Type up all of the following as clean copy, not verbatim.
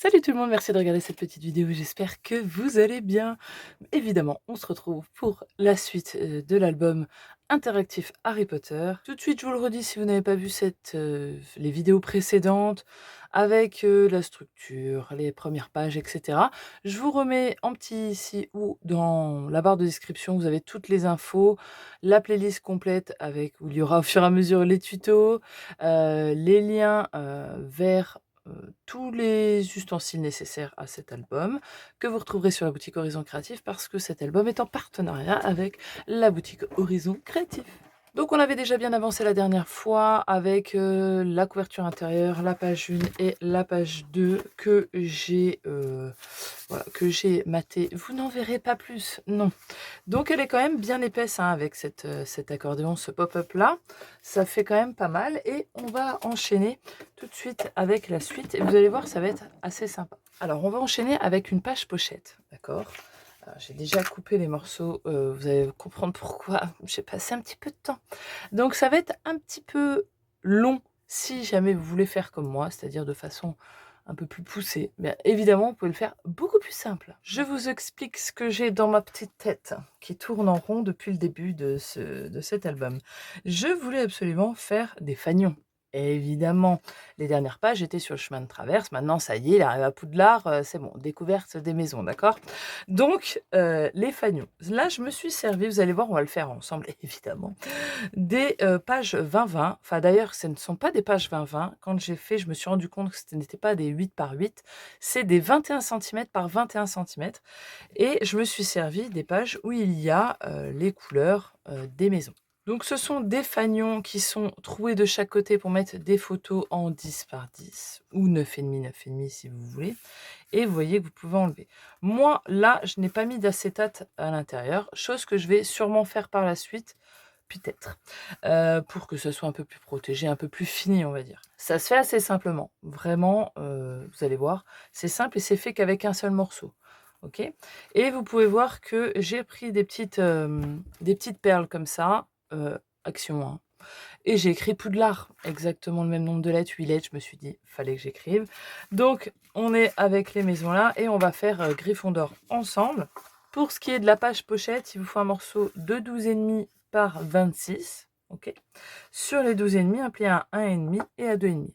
Salut tout le monde, merci de regarder cette petite vidéo, j'espère que vous allez bien. Évidemment, on se retrouve pour la suite de l'album interactif Harry Potter. Tout de suite, je vous le redis, si vous n'avez pas vu les vidéos précédentes, avec la structure, les premières pages, etc. Je vous remets en petit ici ou dans la barre de description, vous avez toutes les infos, la playlist complète avec où il y aura au fur et à mesure les tutos, les liens vers tous les ustensiles nécessaires à cet album, que vous retrouverez sur la boutique Horizon Créatif parce que cet album est en partenariat avec la boutique Horizon Créatif. Donc on avait déjà bien avancé la dernière fois avec la couverture intérieure, la page 1 et la page 2 que j'ai voilà, maté. Vous n'en verrez pas plus, non. Donc elle est quand même bien épaisse hein, avec cet accordéon, ce pop-up là. Ça fait quand même pas mal et on va enchaîner tout de suite avec la suite. Et vous allez voir, ça va être assez sympa. Alors on va enchaîner avec une page pochette, d'accord? J'ai déjà coupé les morceaux, vous allez comprendre pourquoi. J'ai passé un petit peu de temps. Donc ça va être un petit peu long si jamais vous voulez faire comme moi, c'est-à-dire de façon un peu plus poussée. Mais évidemment, vous pouvez le faire beaucoup plus simple. Je vous explique ce que j'ai dans ma petite tête qui tourne en rond depuis le début de cet album. Je voulais absolument faire des fanions. Évidemment, les dernières pages étaient sur le chemin de traverse. Maintenant, ça y est, il arrive à Poudlard, c'est bon, découverte des maisons, d'accord? Donc, les fanions. Là, je me suis servi, vous allez voir, on va le faire ensemble, évidemment, des pages 20-20. Enfin, d'ailleurs, ce ne sont pas des pages 20-20. Quand j'ai fait, je me suis rendu compte que ce n'était pas des 8 par 8, c'est des 21 centimètres par 21 centimètres. Et je me suis servi des pages où il y a les couleurs des maisons. Donc ce sont des fanions qui sont troués de chaque côté pour mettre des photos en 10 par 10 ou 9,5, 9,5 si vous voulez. Et vous voyez que vous pouvez enlever. Moi, là, je n'ai pas mis d'acétate à l'intérieur, chose que je vais sûrement faire par la suite, peut-être, pour que ce soit un peu plus protégé, un peu plus fini, on va dire. Ça se fait assez simplement, vraiment, vous allez voir, c'est simple et c'est fait qu'avec un seul morceau. OK? Et vous pouvez voir que j'ai pris des petites perles comme ça, Action, hein, et j'ai écrit Poudlard, exactement le même nombre de lettres, 8 lettres, je me suis dit: «Fallait que j'écrive». Donc on est avec les maisons là et on va faire, Gryffondor ensemble. Pour ce qui est de la page pochette, il vous faut un morceau de 12,5 par 26, OK? Sur les 12,5, un pli à 1,5 et à 2,5.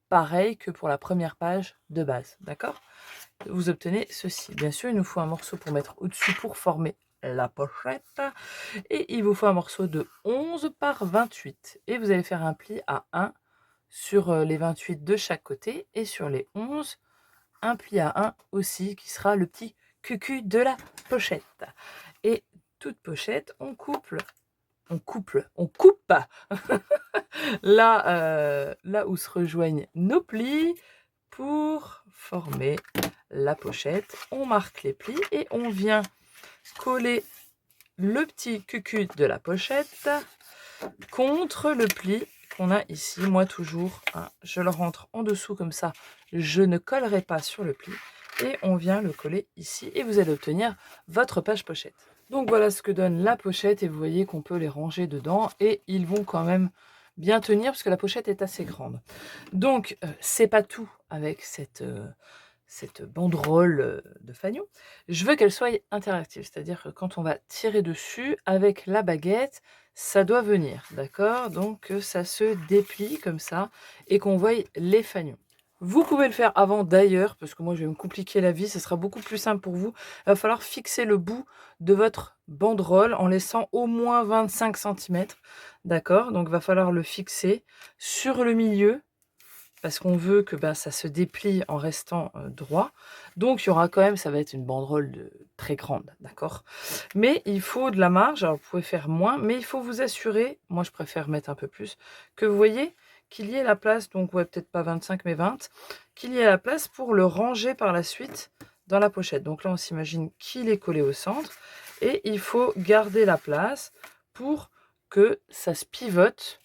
Pareil que pour la première page de base, d'accord? Vous obtenez ceci. Bien sûr, il nous faut un morceau pour mettre au-dessus pour former la pochette et il vous faut un morceau de 11 par 28 et vous allez faire un pli à 1 sur, les 28 de chaque côté et sur les 11, un pli à 1 aussi qui sera le petit cucu de la pochette et toute pochette, on coupe là où se rejoignent nos plis pour former la pochette. On marque les plis et on vient coller le petit cucu de la pochette contre le pli qu'on a ici. Moi toujours, hein, je le rentre en dessous comme ça, je ne collerai pas sur le pli et on vient le coller ici et vous allez obtenir votre page pochette. Donc voilà ce que donne la pochette et vous voyez qu'on peut les ranger dedans et ils vont quand même bien tenir parce que la pochette est assez grande. Donc c'est pas tout avec cette banderole de fanion. Je veux qu'elle soit interactive, c'est-à-dire que quand on va tirer dessus avec la baguette, ça doit venir, d'accord? Donc que ça se déplie comme ça et qu'on voie les fanions. Vous pouvez le faire avant d'ailleurs, parce que moi je vais me compliquer la vie, ce sera beaucoup plus simple pour vous. Il va falloir fixer le bout de votre banderole en laissant au moins 25 centimètres, d'accord? Donc il va falloir le fixer sur le milieu parce qu'on veut que ça se déplie en restant droit. Donc il y aura quand même, ça va être une banderole très grande, d'accord? Mais il faut de la marge, alors vous pouvez faire moins, mais il faut vous assurer, moi je préfère mettre un peu plus, que vous voyez qu'il y ait la place, donc ouais, peut-être pas 25 mais 20, qu'il y ait la place pour le ranger par la suite dans la pochette. Donc là on s'imagine qu'il est collé au centre et il faut garder la place pour que ça se pivote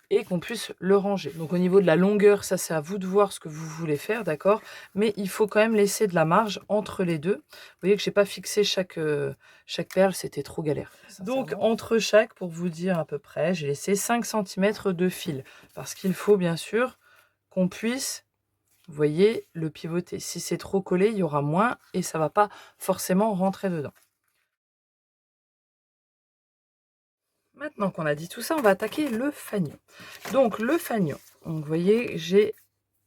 et qu'on puisse le ranger. Donc au niveau de la longueur, ça c'est à vous de voir ce que vous voulez faire, d'accord? Mais il faut quand même laisser de la marge entre les deux. Vous voyez que j'ai pas fixé chaque perle, c'était trop galère. Donc entre chaque, pour vous dire à peu près, j'ai laissé 5 centimètres de fil. Parce qu'il faut bien sûr qu'on puisse Vous voyez, le pivoter. Si c'est trop collé, il y aura moins et ça va pas forcément rentrer dedans. Maintenant qu'on a dit tout ça, on va attaquer le fanion. Donc le fanion, donc vous voyez, j'ai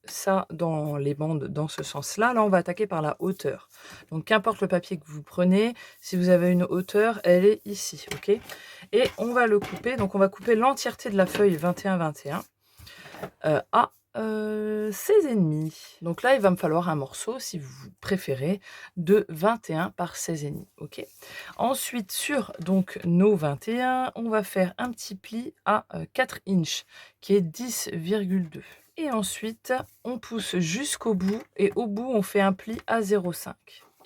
ça dans les bandes dans ce sens-là. Là, on va attaquer par la hauteur. Donc qu'importe le papier que vous prenez, si vous avez une hauteur, elle est ici, ok? Et on va le couper, donc on va couper l'entièreté de la feuille 21-21 à 16,5. Donc là, il va me falloir un morceau, si vous préférez, de 21 par 16,5. Ok. Ensuite, sur donc nos 21, on va faire un petit pli à 4 inches, qui est 10,2. Et ensuite, on pousse jusqu'au bout, et au bout, on fait un pli à 0,5.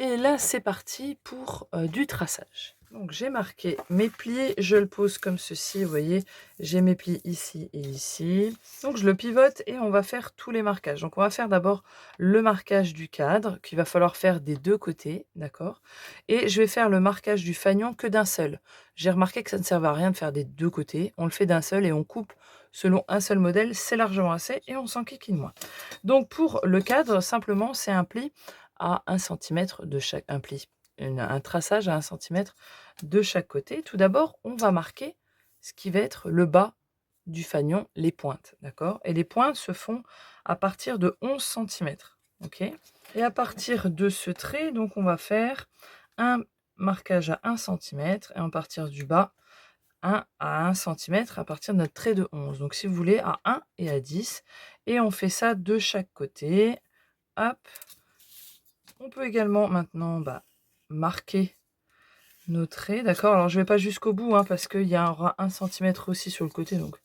Et là, c'est parti pour du traçage. Donc j'ai marqué mes plis, je le pose comme ceci, vous voyez, j'ai mes plis ici et ici. Donc je le pivote et on va faire tous les marquages. Donc on va faire d'abord le marquage du cadre, qu'il va falloir faire des deux côtés, d'accord? Et je vais faire le marquage du fanion que d'un seul. J'ai remarqué que ça ne servait à rien de faire des deux côtés, on le fait d'un seul et on coupe selon un seul modèle, c'est largement assez et on s'enquiquine moins. Donc pour le cadre, simplement c'est un pli à 1 cm de chaque, un traçage à 1 cm de chaque côté. Tout d'abord, on va marquer ce qui va être le bas du fanion, les pointes, d'accord? Et les pointes se font à partir de 11 cm, ok? Et à partir de ce trait, donc on va faire un marquage à 1 cm et à partir du bas, 1 à 1 cm à partir de notre trait de 11. Donc si vous voulez, à 1 et à 10. Et on fait ça de chaque côté. Hop. On peut également maintenant marquer nos traits, d'accord? Alors je vais pas jusqu'au bout parce qu'il y aura 1 cm aussi sur le côté, donc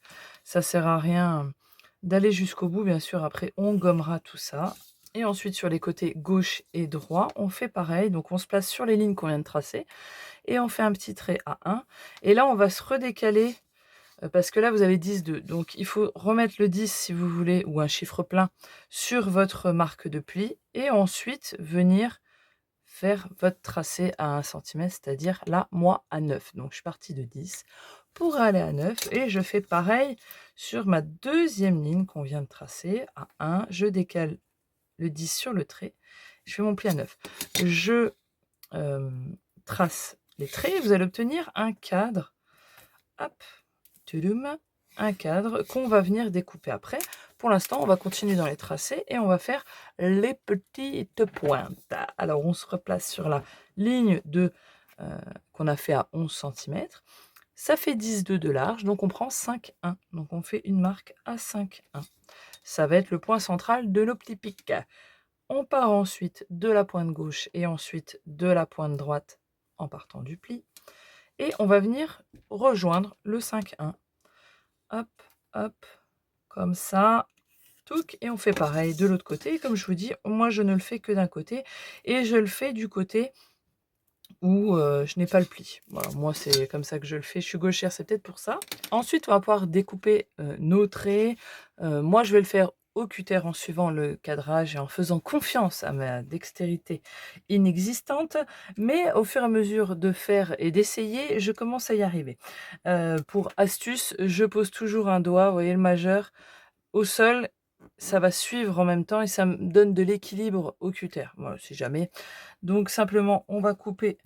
ça sert à rien d'aller jusqu'au bout. Bien sûr, après on gommera tout ça. Et ensuite sur les côtés gauche et droit, on fait pareil. Donc on se place sur les lignes qu'on vient de tracer et on fait un petit trait à 1. Et là on va se redécaler parce que là vous avez 10,2. Donc il faut remettre le 10 si vous voulez, ou un chiffre plein, sur votre marque de pli et ensuite venir faire votre tracé à 1 cm, c'est-à-dire là, moi, à 9. Donc, je suis partie de 10 pour aller à 9 et je fais pareil sur ma deuxième ligne qu'on vient de tracer à 1. Je décale le 10 sur le trait. Je fais mon pli à 9. Je trace les traits. Vous allez obtenir un cadre. Hop, tudum, un cadre qu'on va venir découper après. Pour l'instant, on va continuer dans les tracés et on va faire les petites pointes. Alors, on se replace sur la ligne qu'on a fait à 11 cm. Ça fait 10,2 de large, donc on prend 5,1. Donc, on fait une marque à 5,1. Ça va être le point central de nos petits pics. On part ensuite de la pointe gauche et ensuite de la pointe droite en partant du pli. Et on va venir rejoindre le 5,1. Hop, hop, comme ça, touc, et on fait pareil de l'autre côté. Comme je vous dis, moi je ne le fais que d'un côté et je le fais du côté où je n'ai pas le pli. Voilà, moi c'est comme ça que je le fais. Je suis gauchère, c'est peut-être pour ça. Ensuite, on va pouvoir découper nos traits. Moi, je vais le faire au cutter en suivant le cadrage et en faisant confiance à ma dextérité inexistante. Mais au fur et à mesure de faire et d'essayer, je commence à y arriver. Pour astuce, je pose toujours un doigt, vous voyez le majeur, au sol. Ça va suivre en même temps et ça me donne de l'équilibre au cutter. Voilà, si jamais. Donc simplement, on va couper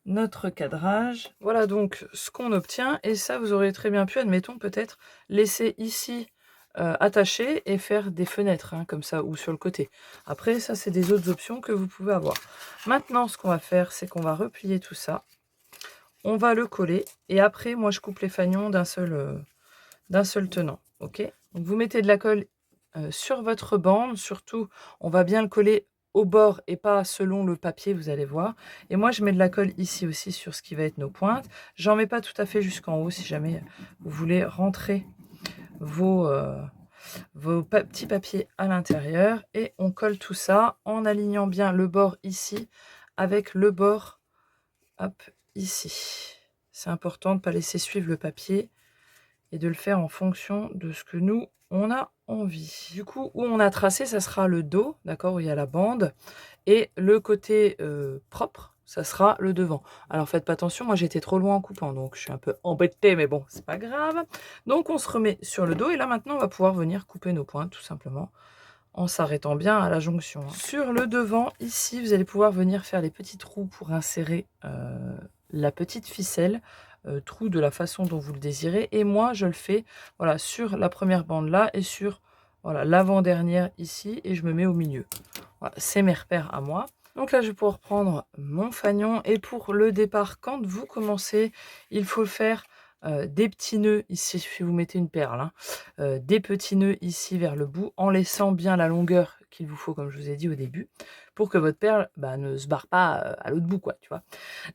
notre cadrage. Voilà donc ce qu'on obtient. Et ça, vous aurez très bien pu, admettons, peut-être laisser ici attaché et faire des fenêtres, comme ça, ou sur le côté. Après, ça, c'est des autres options que vous pouvez avoir. Maintenant, ce qu'on va faire, c'est qu'on va replier tout ça. On va le coller. Et après, moi, je coupe les fanions d'un seul tenant. Ok. Donc, vous mettez de la colle sur votre bande. Surtout, on va bien le coller au bord et pas selon le papier, vous allez voir. Et moi, je mets de la colle ici aussi sur ce qui va être nos pointes. J'en mets pas tout à fait jusqu'en haut si jamais vous voulez rentrer vos petits papiers à l'intérieur. Et on colle tout ça en alignant bien le bord ici avec le bord hop, ici. C'est important de ne pas laisser suivre le papier et de le faire en fonction de ce que nous, on a envie. Du coup, où on a tracé, ça sera le dos, d'accord, où il y a la bande, et le côté propre, ça sera le devant. Alors faites pas attention, moi j'étais trop loin en coupant, donc je suis un peu embêtée, mais bon, c'est pas grave. Donc on se remet sur le dos, et là maintenant on va pouvoir venir couper nos points, tout simplement, en s'arrêtant bien à la jonction. Sur le devant, ici, vous allez pouvoir venir faire les petits trous pour insérer la petite ficelle, trou de la façon dont vous le désirez. Et moi, je le fais voilà, sur la première bande là et sur voilà, l'avant-dernière ici, et je me mets au milieu. Voilà, c'est mes repères à moi. Donc là, je vais pouvoir prendre mon fanion, et pour le départ, quand vous commencez, il faut faire des petits nœuds ici, si vous mettez une perle, hein, des petits nœuds ici vers le bout, en laissant bien la longueur qu'il vous faut, comme je vous ai dit au début, pour que votre perle ne se barre pas à l'autre bout, quoi, tu vois.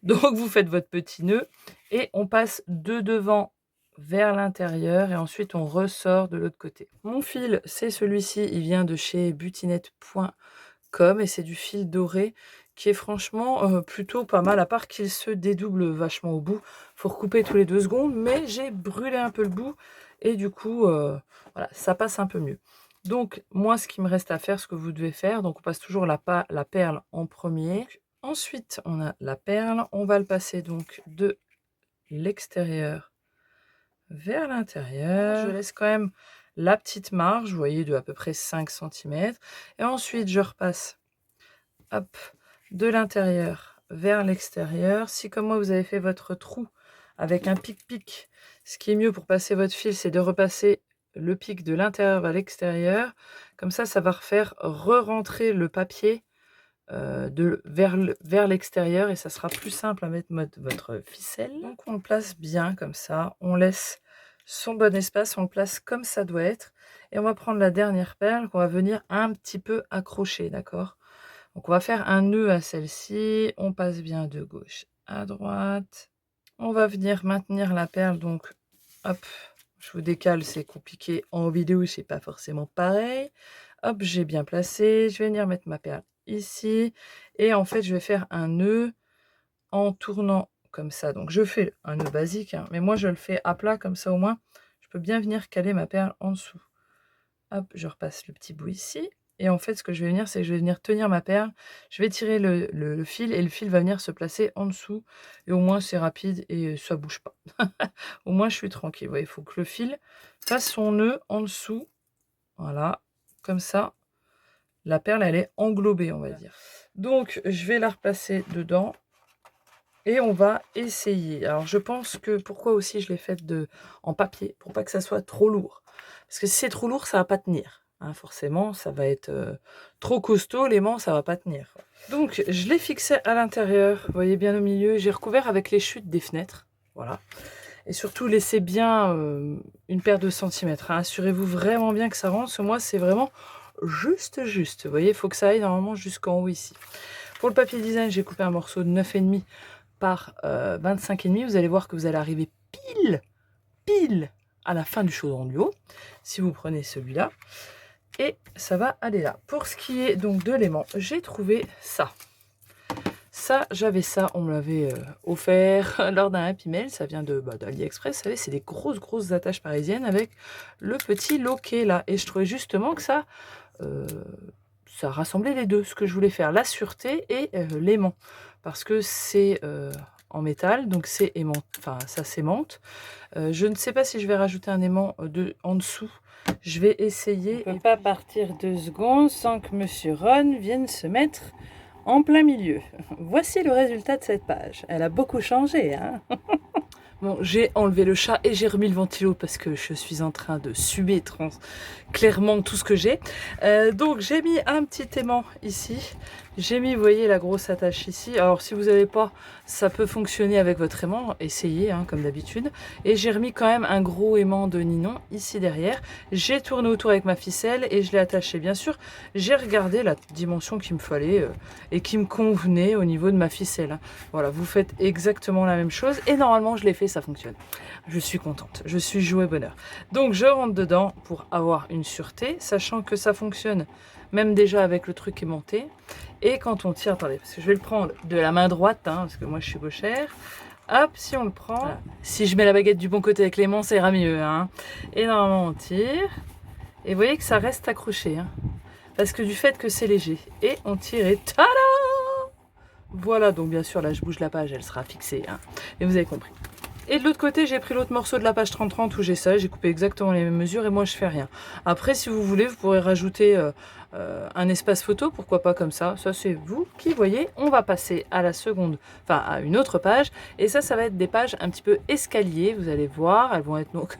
Donc vous faites votre petit nœud, et on passe de devant vers l'intérieur, et ensuite on ressort de l'autre côté. Mon fil, c'est celui-ci, il vient de chez butinette.com, et c'est du fil doré qui est franchement plutôt pas mal, à part qu'il se dédouble vachement au bout. Faut recouper tous les 2 secondes, mais j'ai brûlé un peu le bout, et du coup, voilà, ça passe un peu mieux. Donc, moi, ce qui me reste à faire, ce que vous devez faire, donc on passe toujours la perle en premier. Donc, ensuite, on a la perle, on va le passer donc de l'extérieur vers l'intérieur. Je laisse quand même la petite marge, vous voyez, de à peu près 5 cm. Et ensuite, je repasse hop, de l'intérieur vers l'extérieur. Si comme moi, vous avez fait votre trou avec un pic-pic, ce qui est mieux pour passer votre fil, c'est de repasser le pic de l'intérieur vers l'extérieur. Comme ça va refaire re-rentrer le papier vers l'extérieur, et ça sera plus simple à mettre votre ficelle. Donc on le place bien comme ça, on laisse son bon espace, on le place comme ça doit être, et on va prendre la dernière perle qu'on va venir un petit peu accrocher, d'accord? Donc on va faire un nœud à celle-ci, on passe bien de gauche à droite, on va venir maintenir la perle, donc hop, je vous décale, c'est compliqué en vidéo, c'est pas forcément pareil. Hop, j'ai bien placé, je vais venir mettre ma perle ici, et en fait je vais faire un nœud en tournant comme ça. Donc je fais un nœud basique, hein, mais moi je le fais à plat, comme ça au moins je peux bien venir caler ma perle en dessous. Hop, je repasse le petit bout ici, et en fait ce que je vais venir, c'est que je vais venir tenir ma perle, je vais tirer le fil, et le fil va venir se placer en dessous, et au moins c'est rapide et ça bouge pas. Au moins je suis tranquille. Vous voyez, il faut que le fil fasse son nœud en dessous, voilà, comme ça la perle elle est englobée, on va dire. Donc je vais la replacer dedans, et on va essayer. Alors je pense que, pourquoi aussi je l'ai faite en papier, pour pas que ça soit trop lourd. Parce que si c'est trop lourd, ça va pas tenir, hein, forcément, ça va être trop costaud, l'aimant, ça va pas tenir. Donc je l'ai fixé à l'intérieur, vous voyez bien au milieu, j'ai recouvert avec les chutes des fenêtres, voilà. Et surtout, laissez bien une paire de centimètres, hein. Assurez-vous vraiment bien que ça rentre, parce que moi, c'est vraiment juste. Vous voyez, il faut que ça aille normalement jusqu'en haut ici. Pour le papier design, j'ai coupé un morceau de 9,5 par 25,5. Vous allez voir que vous allez arriver pile à la fin du chaudron du haut, si vous prenez celui-là. Et ça va aller là. Pour ce qui est donc de l'aimant, j'ai trouvé ça. Ça, j'avais ça, on me l'avait offert lors d'un Happy Mail, ça vient d'AliExpress, vous savez, c'est des grosses attaches parisiennes avec le petit loquet là. Et je trouvais justement que ça rassemblait les deux, ce que je voulais faire, la sûreté et l'aimant. Parce que c'est en métal, donc c'est aimant, enfin ça s'aimante. Je ne sais pas si je vais rajouter un aimant en dessous. Je vais essayer. On ne peut pas partir 2 secondes sans que Monsieur Ron vienne se mettre en plein milieu. Voici le résultat de cette page. Elle a beaucoup changé, hein. Bon, j'ai enlevé le chat et j'ai remis le ventilo parce que je suis en train de suer clairement tout ce que j'ai. Donc j'ai mis un petit aimant ici. J'ai mis, vous voyez, la grosse attache ici. Alors si vous n'avez pas, ça peut fonctionner avec votre aimant. Essayez, hein, comme d'habitude. Et j'ai remis quand même un gros aimant de Ninon ici derrière. J'ai tourné autour avec ma ficelle et je l'ai attaché. Bien sûr, j'ai regardé la dimension qu'il me fallait et qui me convenait au niveau de ma ficelle, hein. Voilà, vous faites exactement la même chose. Et normalement, je l'ai fait, ça fonctionne. Je suis contente. Je suis jouée bonheur. Donc je rentre dedans pour avoir une sûreté, sachant que ça fonctionne même déjà avec le truc aimanté. Et quand on tire, attendez, parce que je vais le prendre de la main droite, hein, parce que moi je suis gauchère. Hop, si on le prend, voilà. Si je mets la baguette du bon côté avec l'aimant, ça ira mieux, hein. Et normalement on tire, et vous voyez que ça reste accroché, hein, parce que du fait que c'est léger. Et on tire et tada! Voilà, donc bien sûr là je bouge la page, elle sera fixée, hein, et vous avez compris. Et de l'autre côté, j'ai pris l'autre morceau de la page 30-30 où j'ai ça, j'ai coupé exactement les mêmes mesures et moi je fais rien. Après, si vous voulez, vous pourrez rajouter un espace photo, pourquoi pas comme ça. Ça, c'est vous qui voyez. On va passer à la seconde, enfin à une autre page. Et ça va être des pages un petit peu escalier. Vous allez voir, elles vont être donc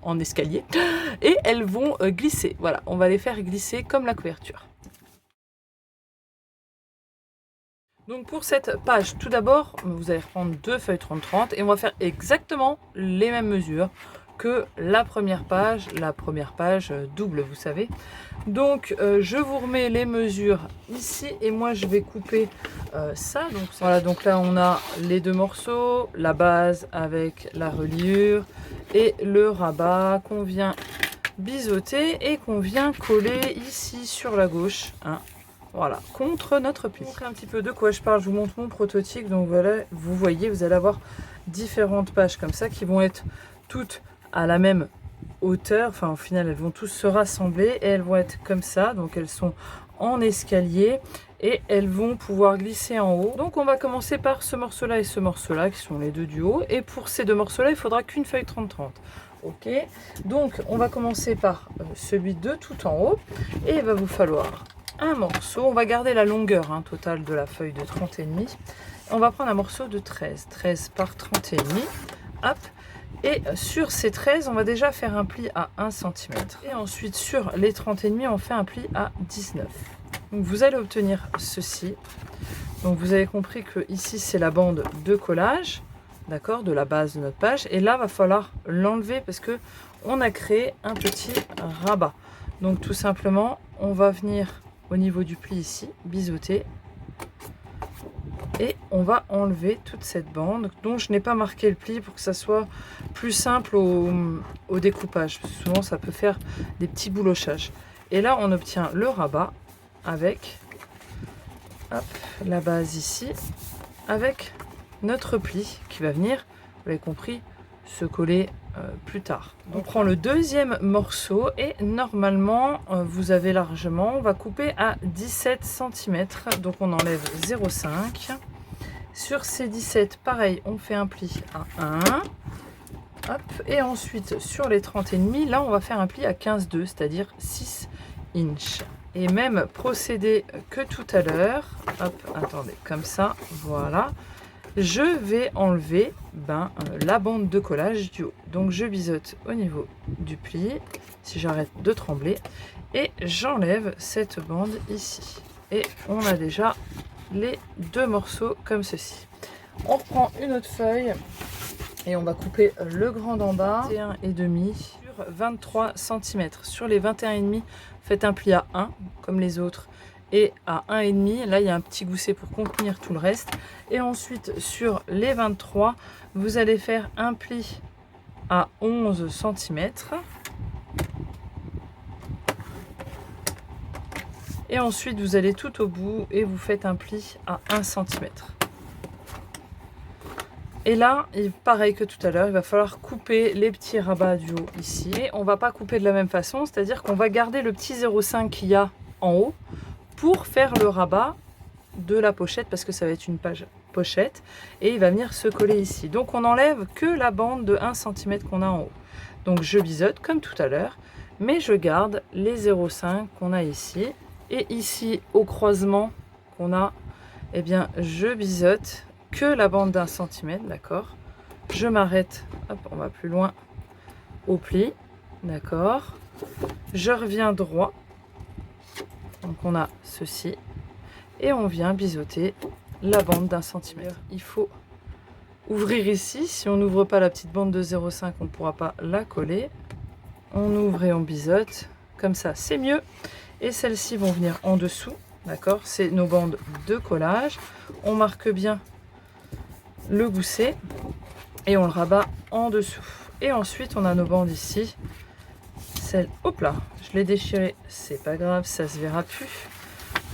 en escalier et elles vont glisser. Voilà, on va les faire glisser comme la couverture. Donc pour cette page, tout d'abord, vous allez reprendre 2 feuilles 30-30 et on va faire exactement les mêmes mesures que la première page double, vous savez. Donc je vous remets les mesures ici et moi je vais couper ça. Donc voilà, donc là on a les deux morceaux, la base avec la reliure et le rabat qu'on vient biseauter et qu'on vient coller ici sur la gauche. Hein. Voilà, contre notre pli. Je vous montre un petit peu de quoi je parle, je vous montre mon prototype. Donc voilà, vous voyez, vous allez avoir différentes pages comme ça qui vont être toutes à la même hauteur. Enfin, au final, elles vont tous se rassembler et elles vont être comme ça. Donc elles sont en escalier et elles vont pouvoir glisser en haut. Donc on va commencer par ce morceau-là et ce morceau-là qui sont les deux du haut. Et pour ces deux morceaux-là, il faudra qu'une feuille 30-30. Ok, donc on va commencer par celui de tout en haut et il va vous falloir un morceau, on va garder la longueur totale de la feuille de 30,5. On va prendre un morceau de 13 par 30,5. Hop. Et sur ces 13, on va déjà faire un pli à 1 cm. Et ensuite, sur les 30,5, on fait un pli à 19. Donc vous allez obtenir ceci. Donc vous avez compris que ici, c'est la bande de collage, d'accord, de la base de notre page. Et là, il va falloir l'enlever parce que on a créé un petit rabat. Donc tout simplement, on va venir au niveau du pli ici, biseauter, et on va enlever toute cette bande dont je n'ai pas marqué le pli pour que ça soit plus simple au découpage. Souvent ça peut faire des petits boulochages. Et là on obtient le rabat avec hop, la base ici, avec notre pli qui va venir, vous l'avez compris, se coller plus tard. On prend le deuxième morceau et normalement vous avez largement, on va couper à 17 cm, donc on enlève 0,5. Sur ces 17, pareil, on fait un pli à 1. Hop, et ensuite sur les 30,5, là on va faire un pli à 15,2, c'est-à-dire 6 inches. Et même procédé que tout à l'heure, hop, attendez, comme ça, voilà. Je vais enlever la bande de collage du haut. Donc je biseaute au niveau du pli, si j'arrête de trembler, et j'enlève cette bande ici. Et on a déjà les deux morceaux comme ceci. On reprend une autre feuille et on va couper le grand d'en bas, 21,5 sur 23 cm. Sur les 21,5, faites un pli à 1 comme les autres. Et à 1,5, là il y a un petit gousset pour contenir tout le reste. Et ensuite sur les 23, vous allez faire un pli à 11 cm. Et ensuite vous allez tout au bout et vous faites un pli à 1 cm. Et là, pareil que tout à l'heure, il va falloir couper les petits rabats du haut ici. Et on ne va pas couper de la même façon, c'est-à-dire qu'on va garder le petit 0,5 qu'il y a en haut pour faire le rabat de la pochette, parce que ça va être une page pochette et il va venir se coller ici. Donc on n'enlève que la bande de 1 cm qu'on a en haut. Donc je biseaute comme tout à l'heure, mais je garde les 0,5 qu'on a ici. Et ici au croisement qu'on a, eh bien je biseaute que la bande d'1 cm, d'accord. Je m'arrête, hop, on va plus loin au pli, d'accord. Je reviens droit. Donc on a ceci et on vient biseauter la bande d'1 cm. Il faut ouvrir ici. Si on n'ouvre pas la petite bande de 0,5, on ne pourra pas la coller. On ouvre et on biseaute. Comme ça, c'est mieux. Et celles-ci vont venir en dessous. D'accord? C'est nos bandes de collage. On marque bien le gousset et on le rabat en dessous. Et ensuite, on a nos bandes ici. Celle, hop là, je l'ai déchiré, c'est pas grave, ça se verra plus.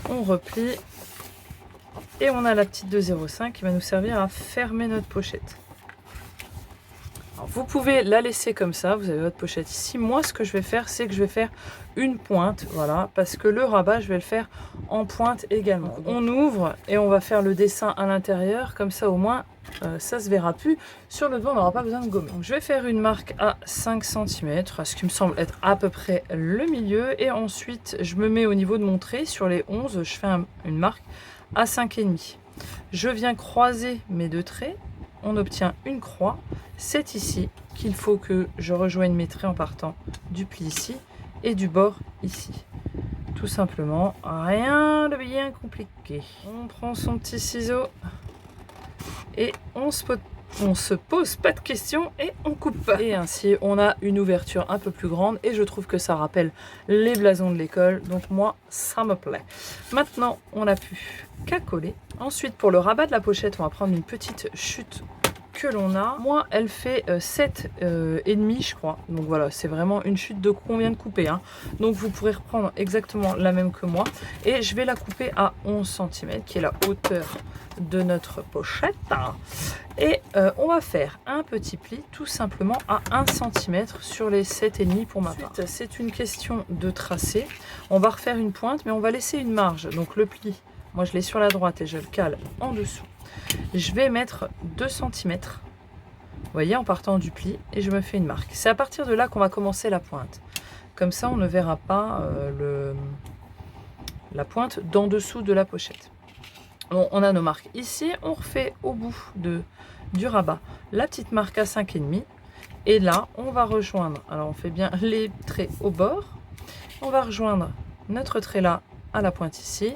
On replie et on a la petite de 0,5 qui va nous servir à fermer notre pochette. Alors, vous pouvez la laisser comme ça, vous avez votre pochette ici. Moi, ce que je vais faire, c'est que je vais faire une pointe, voilà, parce que le rabat, je vais le faire en pointe également. Donc, on ouvre et on va faire le dessin à l'intérieur, comme ça au moins, ça se verra plus. Sur le devant, on n'aura pas besoin de gommer. Donc, je vais faire une marque à 5 cm, ce qui me semble être à peu près le milieu. Et ensuite, je me mets au niveau de mon trait. Sur les 11, je fais une marque à 5,5. Je viens croiser mes deux traits. On obtient une croix. C'est ici qu'il faut que je rejoigne mes traits en partant du pli ici et du bord ici. Tout simplement, rien de bien compliqué. On prend son petit ciseau et on se pose pas de questions et on coupe. Et ainsi, on a une ouverture un peu plus grande et je trouve que ça rappelle les blasons de l'école. Donc moi, ça me plaît. Maintenant, on n'a plus qu'à coller. Ensuite, pour le rabat de la pochette, on va prendre une petite chute que l'on a. Moi, elle fait 7 et demi, je crois. Donc voilà, c'est vraiment une chute de qu'on vient de couper. Hein. Donc vous pourrez reprendre exactement la même que moi. Et je vais la couper à 11 cm, qui est la hauteur de notre pochette. Et on va faire un petit pli tout simplement à 1 cm sur les 7 et demi pour ma part. Ensuite, c'est une question de tracé. On va refaire une pointe, mais on va laisser une marge. Donc le pli, moi je l'ai sur la droite et je le cale en dessous. Je vais mettre 2 cm, vous voyez, en partant du pli, et je me fais une marque. C'est à partir de là qu'on va commencer la pointe. Comme ça, on ne verra pas la pointe d'en dessous de la pochette. Bon, on a nos marques ici. On refait au bout du rabat la petite marque à 5,5. Et là, on va rejoindre, alors on fait bien les traits au bord. On va rejoindre notre trait là à la pointe ici.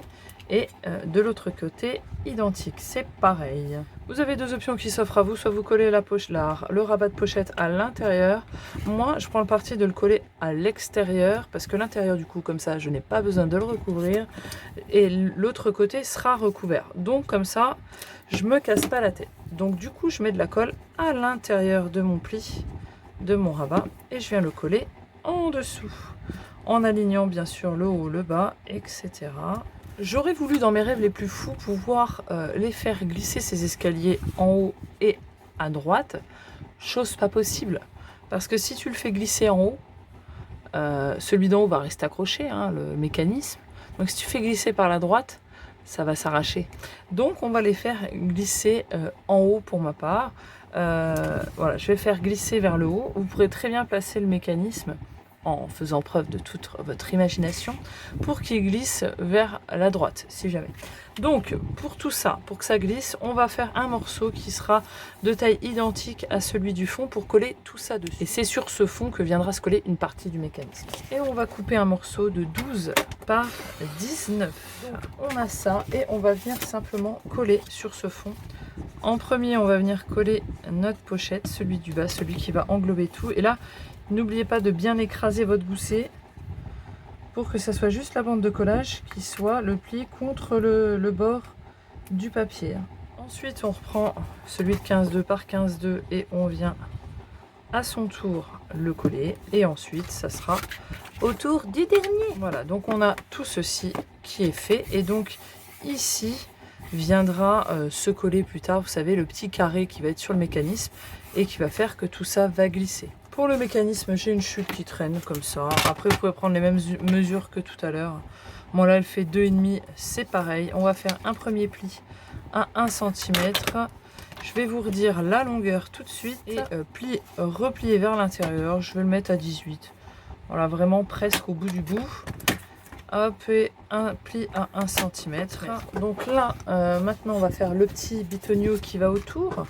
Et de l'autre côté, identique, c'est pareil. Vous avez deux options qui s'offrent à vous, soit vous collez le rabat de pochette à l'intérieur. Moi, je prends le parti de le coller à l'extérieur, parce que l'intérieur, du coup, comme ça, je n'ai pas besoin de le recouvrir. Et l'autre côté sera recouvert. Donc, comme ça, je me casse pas la tête. Donc, du coup, je mets de la colle à l'intérieur de mon pli, de mon rabat, et je viens le coller en dessous, en alignant, bien sûr, le haut, le bas, etc. J'aurais voulu dans mes rêves les plus fous pouvoir les faire glisser ces escaliers en haut et à droite, chose pas possible. Parce que si tu le fais glisser en haut, celui d'en haut va rester accroché, hein, le mécanisme. Donc si tu fais glisser par la droite, ça va s'arracher. Donc on va les faire glisser en haut pour ma part. Voilà, je vais faire glisser vers le haut. Vous pourrez très bien placer le mécanisme en faisant preuve de toute votre imagination pour qu'il glisse vers la droite si jamais. Donc pour tout ça, pour que ça glisse, on va faire un morceau qui sera de taille identique à celui du fond pour coller tout ça dessus. Et c'est sur ce fond que viendra se coller une partie du mécanisme. Et on va couper un morceau de 12 par 19. Donc on a ça et on va venir simplement coller sur ce fond. En premier, on va venir coller notre pochette, celui du bas, celui qui va englober tout. Et là, n'oubliez pas de bien écraser votre gousset pour que ça soit juste la bande de collage qui soit le pli contre le bord du papier. Ensuite, on reprend celui de 15,2 par 15,2 et on vient à son tour le coller. Et ensuite, ça sera au tour du dernier. Voilà, donc on a tout ceci qui est fait. Et donc ici viendra se coller plus tard, vous savez, le petit carré qui va être sur le mécanisme et qui va faire que tout ça va glisser. Pour le mécanisme, j'ai une chute qui traîne comme ça. Après, vous pouvez prendre les mêmes mesures que tout à l'heure. Moi, là, elle fait 2,5, c'est pareil. On va faire un premier pli à 1 cm. Je vais vous redire la longueur tout de suite. Et pli replié vers l'intérieur, je vais le mettre à 18. Voilà, vraiment presque au bout du bout. Hop, et un pli à 1 cm. Donc là, maintenant, on va faire le petit bitonio qui va autour.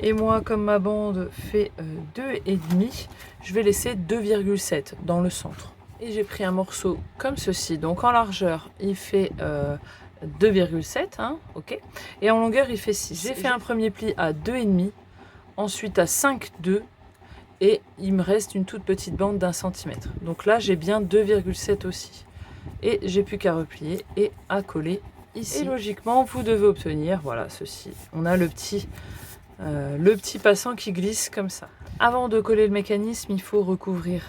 Et moi, comme ma bande fait 2,5, je vais laisser 2,7 dans le centre. Et j'ai pris un morceau comme ceci. Donc en largeur, il fait 2,7, hein, ok. Et en longueur, il fait 6. J'ai fait un premier pli à 2,5, ensuite à 5,2. Et il me reste une toute petite bande d'1 cm. Donc là, j'ai bien 2,7 aussi. Et j'ai plus qu'à replier et à coller ici. Et logiquement, vous devez obtenir, voilà, ceci. On a le petit passant qui glisse comme ça. Avant de coller le mécanisme, il faut recouvrir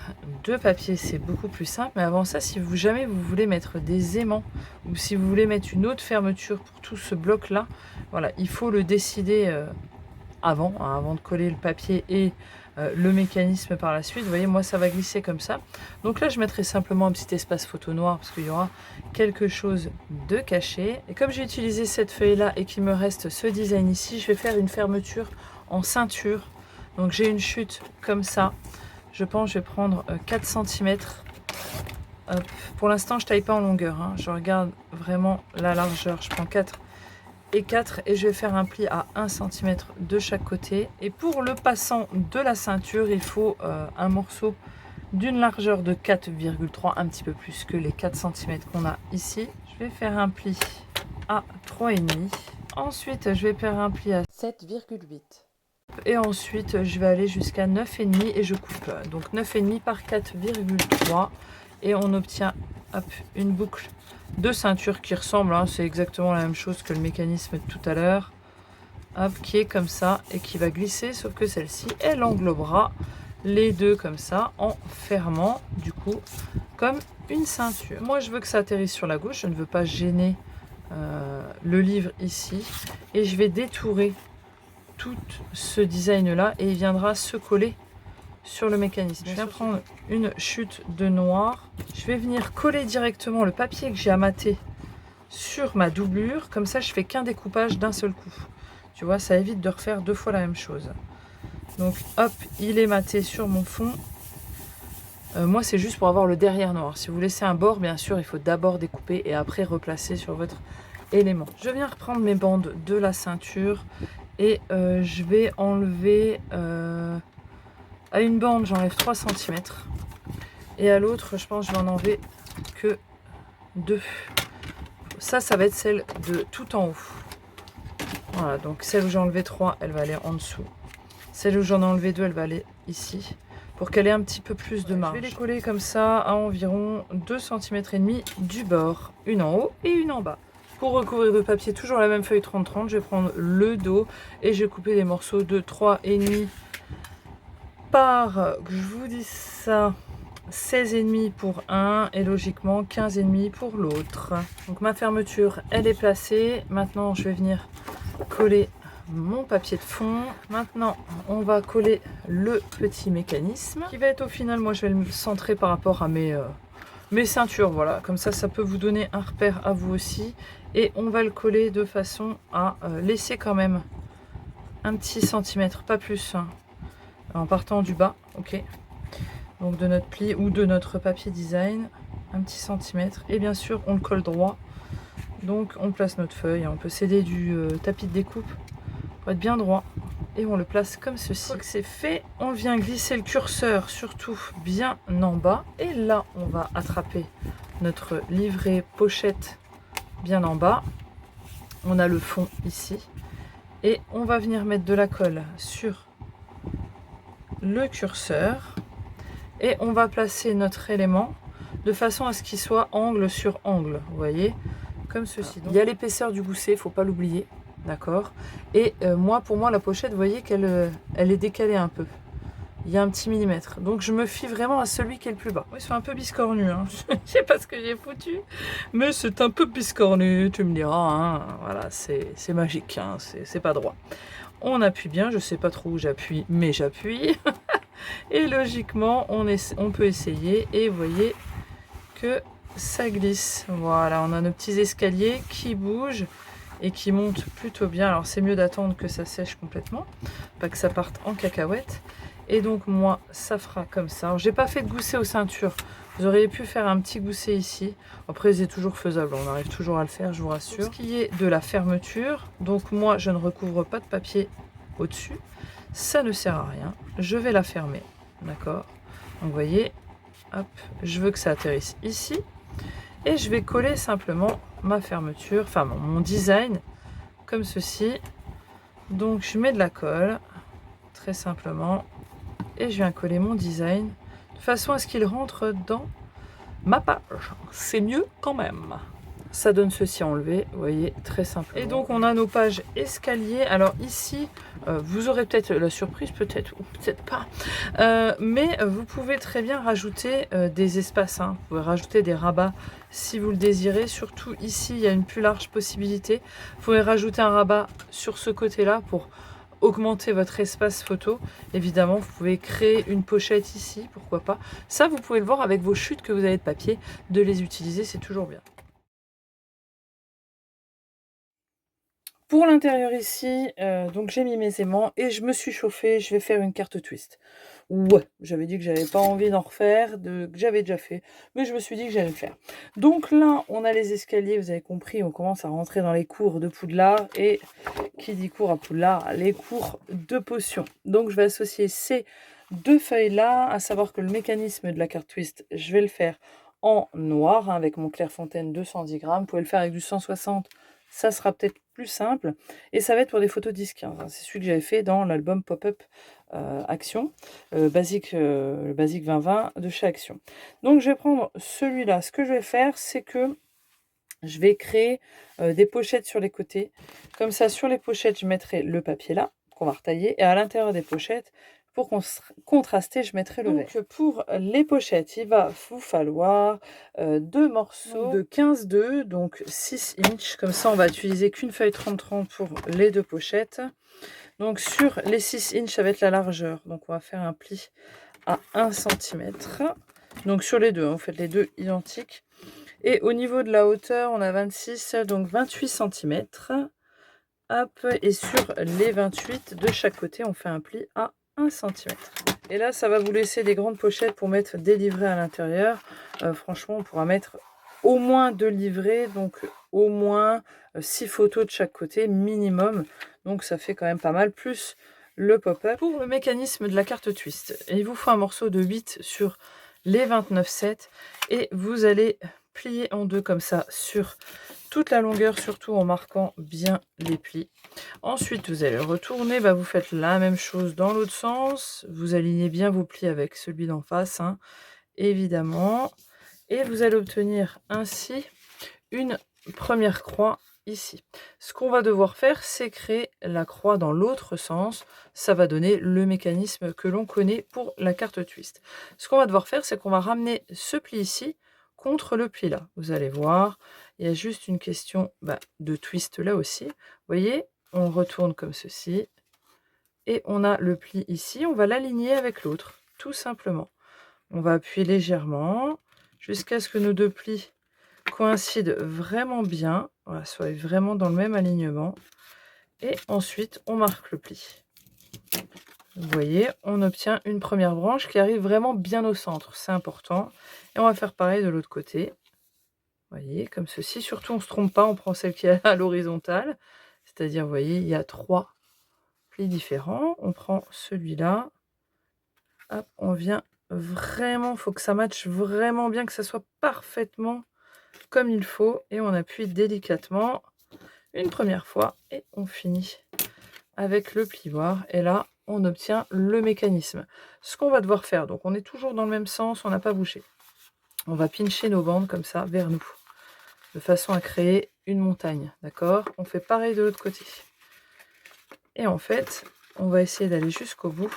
deux papiers, c'est beaucoup plus simple. Mais avant ça, si jamais vous voulez mettre des aimants ou si vous voulez mettre une autre fermeture pour tout ce bloc-là, voilà, il faut le décider avant de coller le papier et le mécanisme par la suite. Vous voyez, moi ça va glisser comme ça. Donc là je mettrai simplement un petit espace photo noir parce qu'il y aura quelque chose de caché. Et comme j'ai utilisé cette feuille là et qu'il me reste ce design ici, je vais faire une fermeture en ceinture. Donc j'ai une chute comme ça. Je pense que je vais prendre 4 cm. Hop. Pour l'instant je taille pas en longueur, hein. Je regarde vraiment la largeur. Je prends 4 et 4 et je vais faire un pli à 1 cm de chaque côté. Et pour le passant de la ceinture, il faut un morceau d'une largeur de 4,3, un petit peu plus que les 4 cm qu'on a ici. Je vais faire un pli à 3,5. Ensuite, je vais faire un pli à 7,8. Et ensuite, je vais aller jusqu'à 9,5 et je coupe. Donc 9,5 par 4,3 et on obtient hop, une boucle de ceinture qui ressemble, hein, c'est exactement la même chose que le mécanisme de tout à l'heure, qui est comme ça et qui va glisser, sauf que celle-ci, elle englobera les deux comme ça en fermant du coup comme une ceinture. Moi je veux que ça atterrisse sur la gauche, je ne veux pas gêner le livre ici et je vais détourer tout ce design là et il viendra se coller sur le mécanisme. Je viens prendre une chute de noir. Je vais venir coller directement le papier que j'ai amatté sur ma doublure. Comme ça, je fais qu'un découpage d'un seul coup. Tu vois, ça évite de refaire 2 fois la même chose. Donc, hop, il est maté sur mon fond. Moi, c'est juste pour avoir le derrière noir. Si vous laissez un bord, bien sûr, il faut d'abord découper et après replacer sur votre élément. Je viens reprendre mes bandes de la ceinture et je vais enlever... à une bande, j'enlève 3 cm. Et à l'autre, je pense que je vais en enlever que 2. Ça va être celle de tout en haut. Voilà, donc celle où j'ai enlevé 3, elle va aller en dessous. Celle où j'en ai enlevé 2, elle va aller ici. Pour qu'elle ait un petit peu plus de marge. Je vais les coller comme ça à environ 2,5 cm du bord. Une en haut et une en bas. Pour recouvrir de papier, toujours la même feuille 30-30, je vais prendre le dos et je vais couper des morceaux de 3,5 par, que je vous dis ça, 16,5 pour un et logiquement 15,5 pour l'autre. Donc ma fermeture, elle est placée. Maintenant, je vais venir coller mon papier de fond. Maintenant, on va coller le petit mécanisme qui va être au final, moi je vais le centrer par rapport à mes ceintures. Voilà, comme ça peut vous donner un repère à vous aussi. Et on va le coller de façon à laisser quand même un petit centimètre, pas plus, hein, en partant du bas, ok, donc de notre pli ou de notre papier design, un petit centimètre, et bien sûr on le colle droit. Donc on place notre feuille, on peut s'aider du tapis de découpe pour être bien droit et on le place comme ceci. Une fois que c'est fait, on vient glisser le curseur surtout bien en bas et là on va attraper notre livret pochette bien en bas. On a le fond ici et on va venir mettre de la colle sur le curseur et on va placer notre élément de façon à ce qu'il soit angle sur angle, vous voyez, comme ceci. Donc, il y a l'épaisseur du gousset, faut pas l'oublier, d'accord. Et pour moi la pochette, vous voyez qu'elle elle est décalée un peu, il y a un petit millimètre, donc je me fie vraiment à celui qui est le plus bas. Ils sont un peu biscornus, hein. Je sais pas ce que j'ai foutu, mais c'est un peu biscornu, tu me diras, hein. Voilà, c'est magique, hein. C'est pas droit. On appuie bien, je sais pas trop où j'appuie, mais j'appuie. Et logiquement, on peut essayer. Et vous voyez que ça glisse. Voilà, on a nos petits escaliers qui bougent et qui montent plutôt bien. Alors c'est mieux d'attendre que ça sèche complètement, pas que ça parte en cacahuète. Et donc moi, ça fera comme ça. Alors j'ai pas fait de gousset aux ceintures. Vous auriez pu faire un petit gousset ici. Après, c'est toujours faisable. On arrive toujours à le faire, je vous rassure. Pour ce qui est de la fermeture, donc moi, je ne recouvre pas de papier au-dessus. Ça ne sert à rien. Je vais la fermer. D'accord? Donc, vous voyez, hop, je veux que ça atterrisse ici. Et je vais coller simplement ma fermeture, enfin mon design, comme ceci. Donc, je mets de la colle, très simplement. Et je viens coller mon design de façon à ce qu'il rentre dans ma page. C'est mieux quand même. Ça donne ceci enlevé, vous voyez, très simplement. Et donc on a nos pages escalier. Alors ici, vous aurez peut-être la surprise, peut-être ou peut-être pas. Mais vous pouvez très bien rajouter des espaces, hein. Vous pouvez rajouter des rabats si vous le désirez. Surtout ici, il y a une plus large possibilité. Vous pouvez rajouter un rabat sur ce côté-là pour augmenter votre espace photo, évidemment, vous pouvez créer une pochette ici, pourquoi pas. Ça, vous pouvez le voir avec vos chutes que vous avez de papier, de les utiliser, c'est toujours bien. Pour l'intérieur ici, donc j'ai mis mes aimants et je me suis chauffée, je vais faire une carte twist. Ouais, j'avais dit que j'avais pas envie d'en refaire, que j'avais déjà fait, mais je me suis dit que j'allais le faire. Donc là, on a les escaliers, vous avez compris, on commence à rentrer dans les cours de Poudlard, et qui dit cours à Poudlard, les cours de potions. Donc je vais associer ces deux feuilles-là, à savoir que le mécanisme de la carte twist, je vais le faire en noir, hein, avec mon Clairefontaine 210 grammes, vous pouvez le faire avec du 160, ça sera peut-être plus simple, et ça va être pour des photos 10-15, hein. C'est celui que j'avais fait dans l'album Pop-up Action, le basique 2020 de chez Action. Donc je vais prendre celui-là. Ce que je vais faire, c'est que je vais créer des pochettes sur les côtés. Comme ça, sur les pochettes, je mettrai le papier là, qu'on va retailler, et à l'intérieur des pochettes, pour contraster, je mettrai le vert. Donc pour les pochettes, il va vous falloir deux morceaux de 15,2, donc 6 inches. Comme ça, on va utiliser qu'une feuille 30-30 pour les deux pochettes. Donc sur les 6 inches, ça va être la largeur. Donc on va faire un pli à 1 cm. Donc sur les deux, hein, vous faites les deux identiques. Et au niveau de la hauteur, on a 26, donc 28 cm. Hop, et sur les 28 de chaque côté, on fait un pli à 1 cm. Et là, ça va vous laisser des grandes pochettes pour mettre des livrets à l'intérieur. Franchement, on pourra mettre au moins 2 livrets, donc au moins 6 photos de chaque côté, minimum. Donc ça fait quand même pas mal, plus le pop-up. Pour le mécanisme de la carte twist, il vous faut un morceau de 8 sur les 29,7 et vous allez plier en deux comme ça sur toute la longueur, surtout en marquant bien les plis. Ensuite, vous allez retourner, vous faites la même chose dans l'autre sens. Vous alignez bien vos plis avec celui d'en face, hein, évidemment. Et vous allez obtenir ainsi une première croix ici. Ce qu'on va devoir faire, c'est créer la croix dans l'autre sens. Ça va donner le mécanisme que l'on connaît pour la carte twist. Ce qu'on va devoir faire, c'est qu'on va ramener ce pli ici contre le pli là. Vous allez voir, il y a juste une question de twist là aussi. Vous voyez, on retourne comme ceci. Et on a le pli ici. On va l'aligner avec l'autre, tout simplement. On va appuyer légèrement jusqu'à ce que nos deux plis coïncident vraiment bien. Voilà, soient vraiment dans le même alignement. Et ensuite, on marque le pli. Vous voyez, on obtient une première branche qui arrive vraiment bien au centre. C'est important. Et on va faire pareil de l'autre côté. Vous voyez, comme ceci. Surtout, on ne se trompe pas, on prend celle qui est à l'horizontale. C'est-à-dire, vous voyez, il y a 3 plis différents. On prend celui-là. Hop, on vient vraiment, il faut que ça matche vraiment bien, que ça soit parfaitement comme il faut. Et on appuie délicatement une première fois et on finit avec le plioir. Et là, on obtient le mécanisme. Ce qu'on va devoir faire, donc on est toujours dans le même sens, on n'a pas bougé. On va pincher nos bandes comme ça vers nous, de façon à créer une montagne, d'accord? On fait pareil de l'autre côté. Et en fait, on va essayer d'aller jusqu'au bout.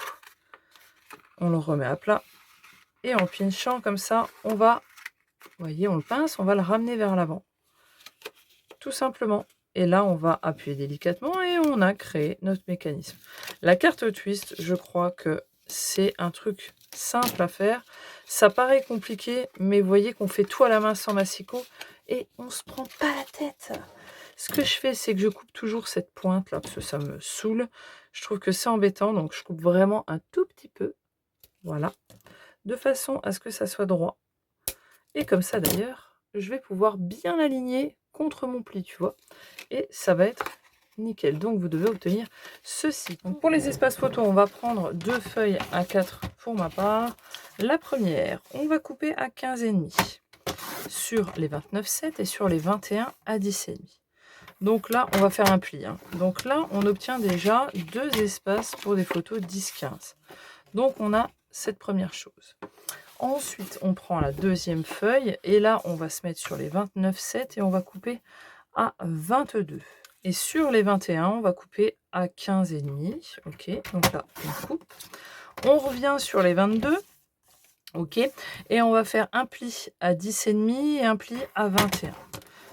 On le remet à plat. Et en pinchant comme ça, on va, vous voyez, on le pince, on va le ramener vers l'avant. Tout simplement. Et là, on va appuyer délicatement et on a créé notre mécanisme. La carte twist, je crois que c'est un truc simple à faire. Ça paraît compliqué, mais vous voyez qu'on fait tout à la main sans massicot et on se prend pas la tête. Ce que je fais, c'est que je coupe toujours cette pointe là, parce que ça me saoule. Je trouve que c'est embêtant, donc je coupe vraiment un tout petit peu. Voilà. De façon à ce que ça soit droit. Et comme ça, d'ailleurs, je vais pouvoir bien l'aligner contre mon pli, tu vois. Et ça va être nickel. Donc, vous devez obtenir ceci. Donc, pour les espaces photos, on va prendre 2 feuilles à 4 pour ma part. La première, on va couper à 15,5 sur les 29,7 et sur les 21 à 10,5. Donc là, on va faire un pli, hein. Donc là, on obtient déjà 2 espaces pour des photos 10-15. Donc, on a cette première chose. Ensuite, on prend la deuxième feuille et là, on va se mettre sur les 29,7 et on va couper à 22. Et sur les 21, on va couper à 15,5. Ok, donc là, on coupe. On revient sur les 22. Ok, et on va faire un pli à 10,5 et un pli à 21.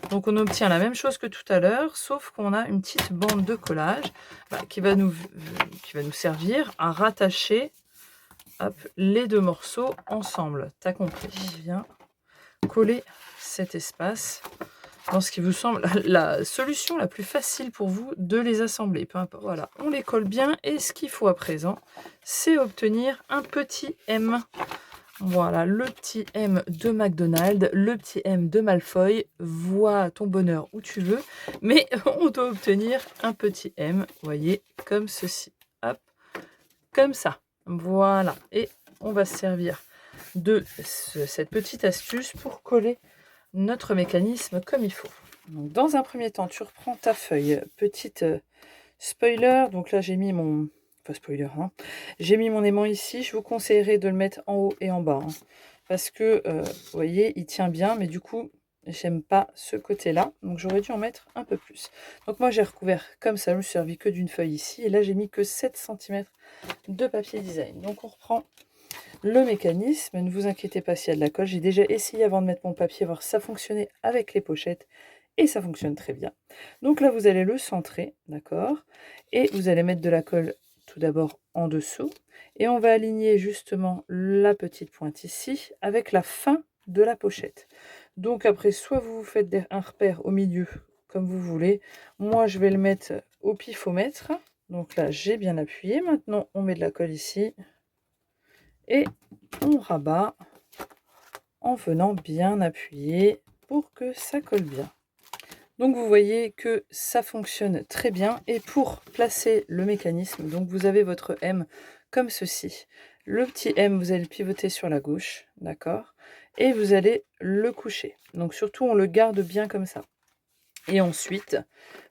Donc on obtient la même chose que tout à l'heure, sauf qu'on a une petite bande de collage qui va nous servir à rattacher hop, les deux morceaux ensemble. T'as compris? On vient coller cet espace dans ce qui vous semble la solution la plus facile pour vous de les assembler. Peu importe. Voilà, on les colle bien et ce qu'il faut à présent, c'est obtenir un petit M. Voilà, le petit M de McDonald's, le petit M de Malfoy. Vois ton bonheur où tu veux, mais on doit obtenir un petit M, vous voyez, comme ceci. Hop, comme ça. Voilà, et on va se servir de cette petite astuce pour coller notre mécanisme comme il faut. Donc, dans un premier temps, tu reprends ta feuille, petite spoiler. Donc là, j'ai mis mon... Enfin, spoiler, hein. J'ai mis mon aimant ici. Je vous conseillerais de le mettre en haut et en bas. Hein, parce que, vous voyez, il tient bien. Mais du coup, j'aime pas ce côté-là. Donc, j'aurais dû en mettre un peu plus. Donc, moi, j'ai recouvert comme ça. Je me suis servi que d'une feuille ici. Et là, j'ai mis que 7 cm de papier design. Donc, on reprend le mécanisme. Ne vous inquiétez pas s'il y a de la colle. J'ai déjà essayé avant de mettre mon papier, voir si ça fonctionnait avec les pochettes. Et ça fonctionne très bien. Donc là, vous allez le centrer, d'accord? Et vous allez mettre de la colle tout d'abord en dessous. Et on va aligner justement la petite pointe ici avec la fin de la pochette. Donc après, soit vous faites un repère au milieu, comme vous voulez. Moi, je vais le mettre au pifomètre. Donc là, j'ai bien appuyé. Maintenant, on met de la colle ici. Et on rabat en venant bien appuyer pour que ça colle bien. Donc vous voyez que ça fonctionne très bien. Et pour placer le mécanisme, donc vous avez votre M comme ceci. Le petit M, vous allez le pivoter sur la gauche, d'accord? Et vous allez le coucher. Donc surtout, on le garde bien comme ça. Et ensuite,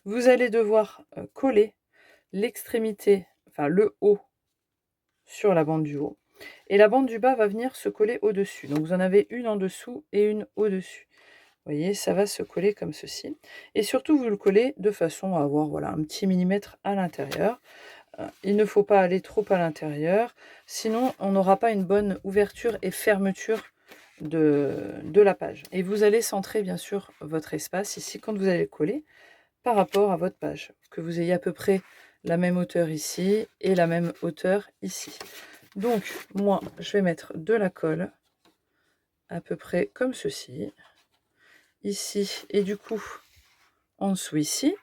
vous allez devoir coller l'extrémité, enfin le haut sur la bande du haut. Et la bande du bas va venir se coller au-dessus. Donc vous en avez une en dessous et une au-dessus. Vous voyez, ça va se coller comme ceci. Et surtout, vous le collez de façon à avoir voilà, un petit millimètre à l'intérieur. Il ne faut pas aller trop à l'intérieur, sinon on n'aura pas une bonne ouverture et fermeture de la page. Et vous allez centrer bien sûr votre espace ici quand vous allez le coller par rapport à votre page. Que vous ayez à peu près la même hauteur ici et la même hauteur ici. Donc moi, je vais mettre de la colle à peu près comme ceci. Ici et du coup en dessous ici,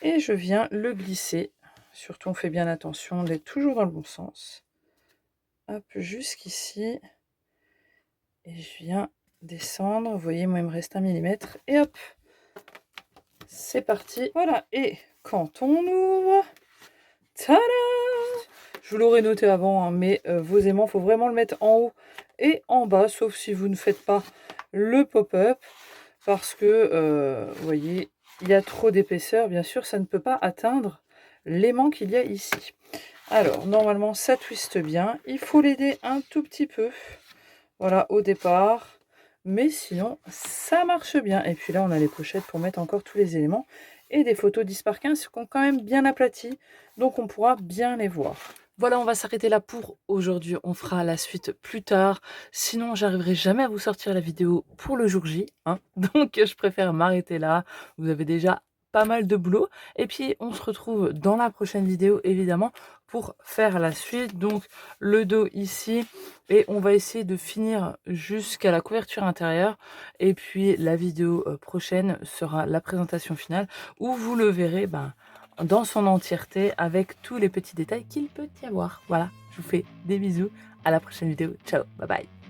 et je viens le glisser, surtout on fait bien attention d'être toujours dans le bon sens, hop, jusqu'ici, et je viens descendre, vous voyez, moi il me reste 1 millimètre, et hop, c'est parti, voilà. Et quand on ouvre, tada, je vous l'aurais noté avant, hein, mais vos aimants, il faut vraiment le mettre en haut et en bas, sauf si vous ne faites pas le pop-up, parce que, vous voyez, il y a trop d'épaisseur, bien sûr, ça ne peut pas atteindre l'aimant qu'il y a ici. Alors, normalement, ça twiste bien. Il faut l'aider un tout petit peu, voilà, au départ. Mais sinon, ça marche bien. Et puis là, on a les pochettes pour mettre encore tous les éléments. Et des photos 10 par 15 qui sont quand même bien aplaties. Donc, on pourra bien les voir. Voilà, on va s'arrêter là pour aujourd'hui. On fera la suite plus tard. Sinon, j'arriverai jamais à vous sortir la vidéo pour le jour J. Hein. Donc, je préfère m'arrêter là. Vous avez déjà pas mal de boulot. Et puis, on se retrouve dans la prochaine vidéo, évidemment, pour faire la suite. Donc, le dos ici. Et on va essayer de finir jusqu'à la couverture intérieure. Et puis, la vidéo prochaine sera la présentation finale où vous le verrez, dans son entièreté avec tous les petits détails qu'il peut y avoir. Voilà, je vous fais des bisous, à la prochaine vidéo, ciao, bye bye.